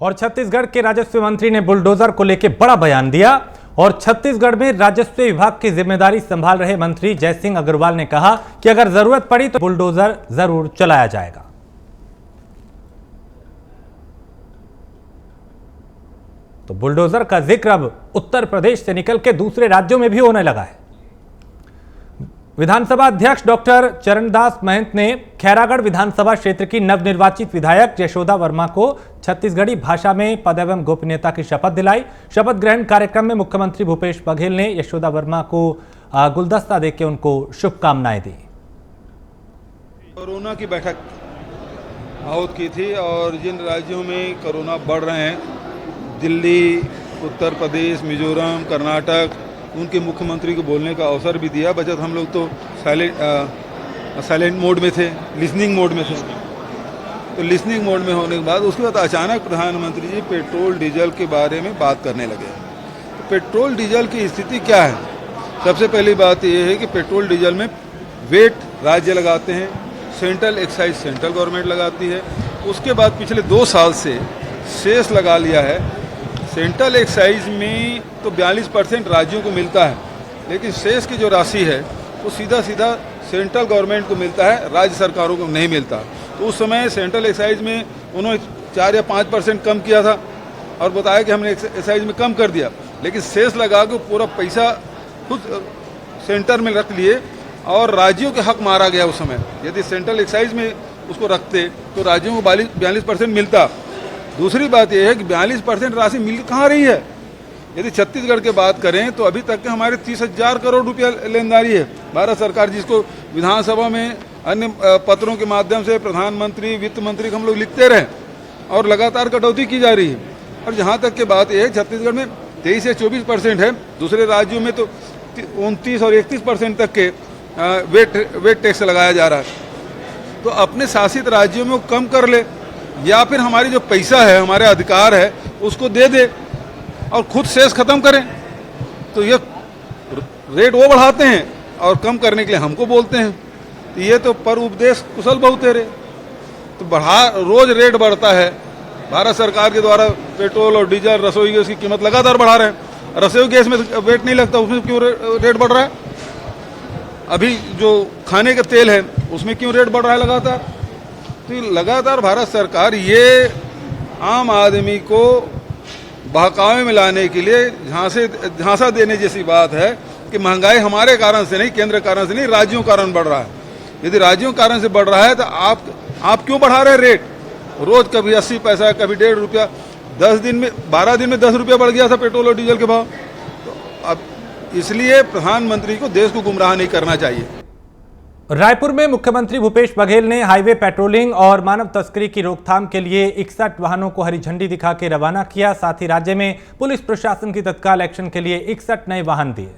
और छत्तीसगढ़ के राजस्व मंत्री ने बुलडोजर को लेकर बड़ा बयान दिया और छत्तीसगढ़ में राजस्व विभाग की जिम्मेदारी संभाल रहे मंत्री जयसिंह अग्रवाल ने कहा कि अगर जरूरत पड़ी तो बुलडोजर जरूर चलाया जाएगा। तो बुलडोजर का जिक्र अब उत्तर प्रदेश से निकल के दूसरे राज्यों में भी होने लगा है। विधानसभा अध्यक्ष डॉक्टर चरणदास महंत ने खैरागढ़ विधानसभा क्षेत्र की नवनिर्वाचित विधायक यशोदा वर्मा को छत्तीसगढ़ी भाषा में पद एवं गोपनीयता की शपथ दिलाई। शपथ ग्रहण कार्यक्रम में मुख्यमंत्री भूपेश बघेल ने यशोदा वर्मा को गुलदस्ता देकर उनको शुभकामनाएं दी। कोरोना की बैठक आहूत की थी और जिन राज्यों में कोरोना बढ़ रहे हैं, दिल्ली, उत्तर प्रदेश, मिजोरम, कर्नाटक, उनके मुख्यमंत्री को बोलने का अवसर भी दिया। बचत हम लोग तो साइलेंट मोड में थे, लिसनिंग मोड में थे। तो लिसनिंग मोड में होने के बाद उसके बाद अचानक प्रधानमंत्री जी पेट्रोल डीजल के बारे में बात करने लगे। तो पेट्रोल डीजल की स्थिति क्या है? सबसे पहली बात यह है कि पेट्रोल डीजल में वेट राज्य लगाते हैं, सेंट्रल एक्साइज सेंट्रल गवर्नमेंट लगाती है। उसके बाद पिछले 2 साल से सेस लगा लिया है। सेंट्रल एक्साइज में तो 42% राज्यों को मिलता है, लेकिन सेस की जो राशि है वो सीधा सेंट्रल गवर्नमेंट को मिलता है, राज्य सरकारों को नहीं मिलता। तो उस समय सेंट्रल एक्साइज में उन्होंने 4 या 5% कम किया था और बताया कि हमने एक्साइज में कम कर दिया, लेकिन सेस लगा के पूरा पैसा खुद सेंटर में रख लिए और राज्यों के हक मारा गया। उस समय यदि सेंट्रल एक्साइज में उसको रखते तो राज्यों को 42% मिलता। दूसरी बात यह है कि 42% राशि मिल कहाँ रही है? यदि छत्तीसगढ़ की बात करें तो अभी तक के हमारे 30,000 करोड़ रुपया लेनदारी है भारत सरकार, जिसको विधानसभा में अन्य पत्रों के माध्यम से प्रधानमंत्री, वित्त मंत्री को हम लोग लिखते रहे और लगातार कटौती की जा रही है। और जहाँ तक की बात यह है, छत्तीसगढ़ में 23 या 24% है, दूसरे राज्यों में तो 29 और 31% तक के वेट टैक्स लगाया जा रहा है। तो अपने शासित राज्यों में वो कम कर ले या फिर हमारी जो पैसा है, हमारे अधिकार है, उसको दे दे और खुद सेस खत्म करें। तो ये रेट वो बढ़ाते हैं और कम करने के लिए हमको बोलते हैं। तो ये तो पर उपदेश कुशल बहुत तेरे। तो रोज रेट बढ़ता है भारत सरकार के द्वारा। पेट्रोल और डीजल, रसोई गैस की कीमत लगातार बढ़ा रहे हैं। रसोई गैस में वेट नहीं लगता, उसमें क्यों रेट बढ़ रहा है? अभी जो खाने का तेल है उसमें क्यों रेट बढ़ रहा है लगातार? तो लगातार भारत सरकार ये आम आदमी को बहकावे में लाने के लिए झांसा देने जैसी बात है कि महंगाई हमारे कारण से नहीं, केंद्र कारण से नहीं, राज्यों कारण बढ़ रहा है। यदि राज्यों कारण से बढ़ रहा है तो आप क्यों बढ़ा रहे रेट? रोज कभी 80 पैसा, कभी 1.5 रुपया, 12 दिन में 10 रुपया बढ़ गया था पेट्रोल और डीजल के भाव। तो अब इसलिए प्रधानमंत्री को देश को गुमराह नहीं करना चाहिए। रायपुर में मुख्यमंत्री भूपेश बघेल ने हाईवे पेट्रोलिंग और मानव तस्करी की रोकथाम के लिए 61 वाहनों को हरी झंडी दिखा के रवाना किया। साथ ही राज्य में पुलिस प्रशासन की तत्काल एक्शन के लिए 61 नए वाहन दिए।